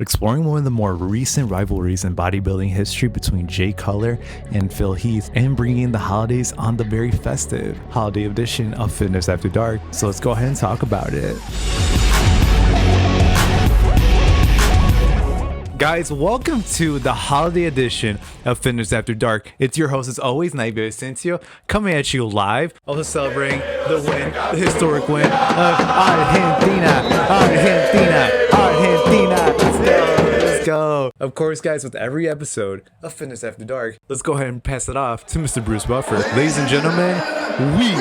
exploring one of the more recent rivalries in bodybuilding history between Jay Cutler and Phil Heath, and bringing the holidays on the very festive holiday edition of Fitness After Dark. So let's go ahead and talk about it. Guys, welcome to the holiday edition of Fitness After Dark. It's your host, as always, Naive Asensio, coming at you live, also celebrating the win, the historic win of Argentina. Let's go. Of course, guys, with every episode of Fitness After Dark, let's go ahead and pass it off to Mr. Bruce Buffer. Ladies and gentlemen, we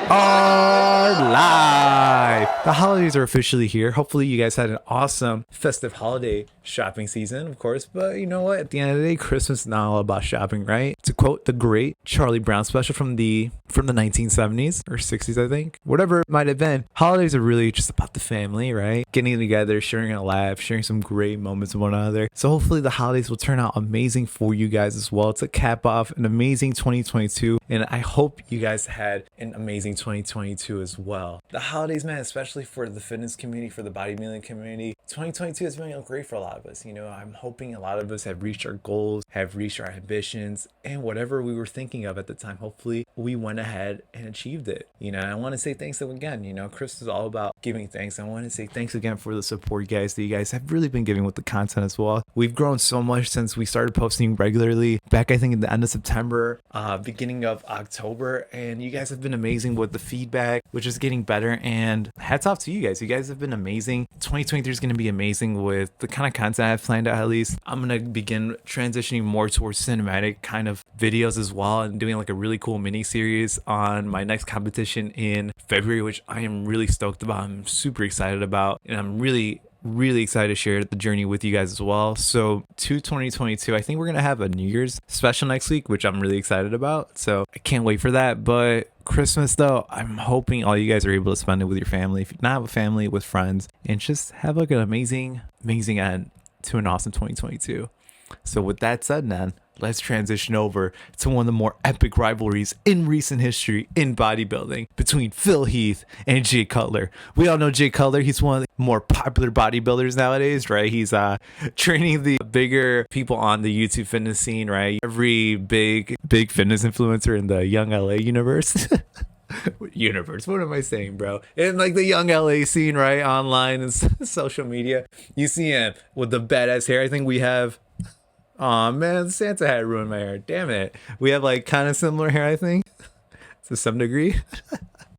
are live. The holidays are officially here. Hopefully you guys had an awesome festive holiday shopping season, of course, but you know what, at the end of the day, Christmas is not all about shopping, right? To quote the great Charlie Brown special from the 1970s or 60s, I think, whatever it might have been, holidays are really just about the family, right? Getting together, sharing a laugh, sharing some great moments with one another. So hopefully the holidays will turn out amazing for you guys as well, to cap off an amazing 2022, and I hope you guys had an amazing 2022 as well. The holidays, man, especially for the fitness community, for the bodybuilding community, 2022 has been great for a lot of us. You know, I'm hoping a lot of us have reached our goals, have reached our ambitions, and whatever we were thinking of at the time, hopefully we went ahead and achieved it. You know, I want to say thanks again. You know, Chris is all about giving thanks. I want to say thanks again for the support, guys, that you guys have really been giving with the content as well. We've grown so much since we started posting regularly back, I think, at the end of September, beginning of October, and you guys have been amazing with the feedback, which is getting better, and hats off to you guys. You guys have been amazing. 2023 is going to be amazing with the kind of content I've planned out. At least I'm going to begin transitioning more towards cinematic kind of videos as well, and doing like a really cool mini series on my next competition in February, which I am really stoked about. I'm super excited about, and I'm really excited to share the journey with you guys as well. So to 2022, I think we're gonna have a New Year's special next week, which I'm really excited about, so I can't wait for that. But Christmas, though, I'm hoping all you guys are able to spend it with your family, if not with family, with friends, and just have like an amazing end to an awesome 2022. So with that said, man, let's transition over to one of the more epic rivalries in recent history in bodybuilding between Phil Heath and Jay Cutler. We all know Jay Cutler. He's one of the more popular bodybuilders nowadays, right? He's training the bigger people on the YouTube fitness scene, right? Every big fitness influencer in the young LA universe. What am I saying, bro? In like the young LA scene, right? Online and social media. You see him with the badass hair. I think we have... Oh man, Santa hat ruined my hair. Damn it. We have like kind of similar hair, I think, to some degree.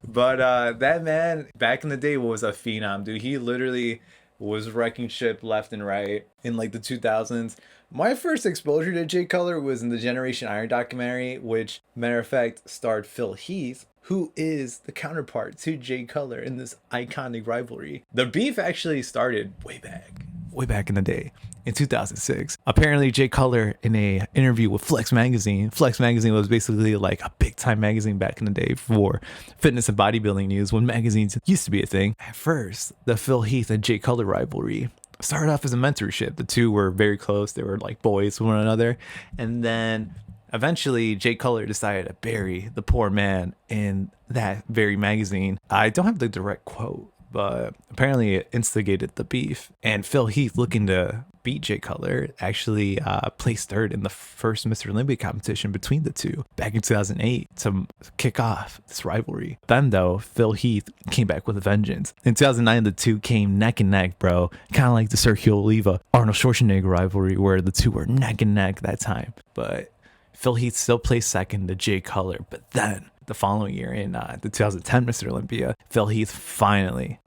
But that man back in the day was a phenom, dude. He literally was wrecking ship left and right in like the 2000s. My first exposure to Jay Cutler was in the Generation Iron documentary, which, matter of fact, starred Phil Heath, who is the counterpart to Jay Cutler in this iconic rivalry. The beef actually started way back in the day, in 2006. Apparently, Jay Cutler, in a interview with Flex Magazine was basically like a big time magazine back in the day for fitness and bodybuilding news, when magazines used to be a thing. At first, the Phil Heath and Jay Cutler rivalry started off as a mentorship. The two were very close. They were like boys with one another. And then eventually, Jay Cutler decided to bury the poor man in that very magazine. I don't have the direct quote, but apparently it instigated the beef. And Phil Heath, looking to beat Jay Cutler, actually placed third in the first Mr. Olympia competition between the two back in 2008 to kick off this rivalry. Then, though, Phil Heath came back with a vengeance. In 2009, the two came neck and neck, bro. Kind of like the Sergio Oliva Arnold Schwarzenegger rivalry, where the two were neck and neck that time. But Phil Heath still placed second to Jay Cutler. But then, the following year, in the 2010 Mr. Olympia, Phil Heath finally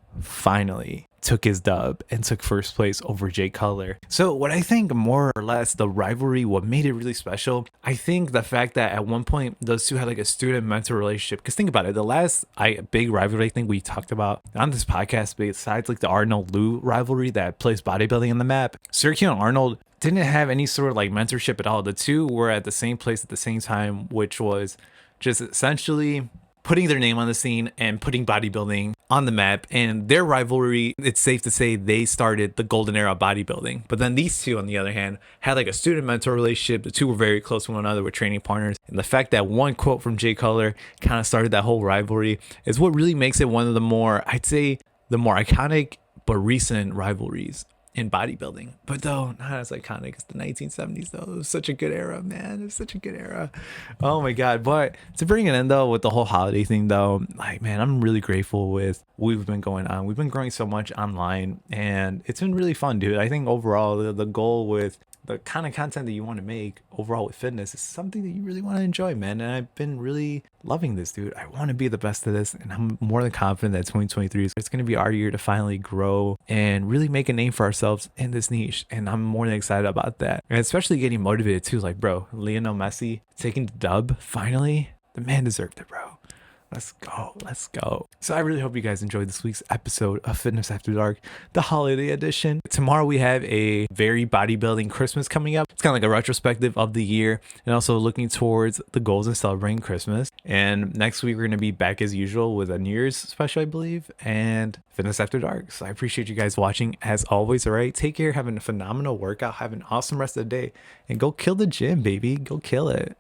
took his dub and took first place over Jay Cutler. So what I think, more or less, the rivalry, what made it really special, I think the fact that at one point those two had like a student-mentor relationship. Because think about it, the last big rivalry I think we talked about on this podcast, besides like the Arnold-Lou rivalry that placed bodybuilding on the map, Sergio and Arnold didn't have any sort of like mentorship at all. The two were at the same place at the same time, which was just essentially putting their name on the scene and putting bodybuilding on the map. And their rivalry, it's safe to say they started the golden era of bodybuilding. But then these two, on the other hand, had like a student-mentor relationship. The two were very close to one another, were training partners. And the fact that one quote from Jay Cutler kind of started that whole rivalry is what really makes it one of the more, I'd say, the more iconic but recent rivalries in bodybuilding, but though not as iconic as the 1970s. Though it was such a good era, man. It was such a good era. Oh my god. But to bring it in though with the whole holiday thing though, like, man, I'm really grateful with what we've been going on. We've been growing so much online, and it's been really fun, dude. I think overall the goal with the kind of content that you want to make overall with fitness is something that you really want to enjoy, man. And I've been really loving this, dude. I want to be the best at this, and I'm more than confident that 2023 is going to be our year to finally grow and really make a name for ourselves in this niche. And I'm more than excited about that, and especially getting motivated too. Like, bro, Lionel Messi taking the dub finally. The man deserved it, bro. Let's go. Let's go. So I really hope you guys enjoyed this week's episode of Fitness After Dark, the holiday edition. Tomorrow we have a very bodybuilding Christmas coming up. It's kind of like a retrospective of the year and also looking towards the goals and celebrating Christmas. And next week we're going to be back as usual with a New Year's special, I believe, and Fitness After Dark. So I appreciate you guys watching as always. All right. Take care. Have a phenomenal workout. Have an awesome rest of the day, and go kill the gym, baby. Go kill it.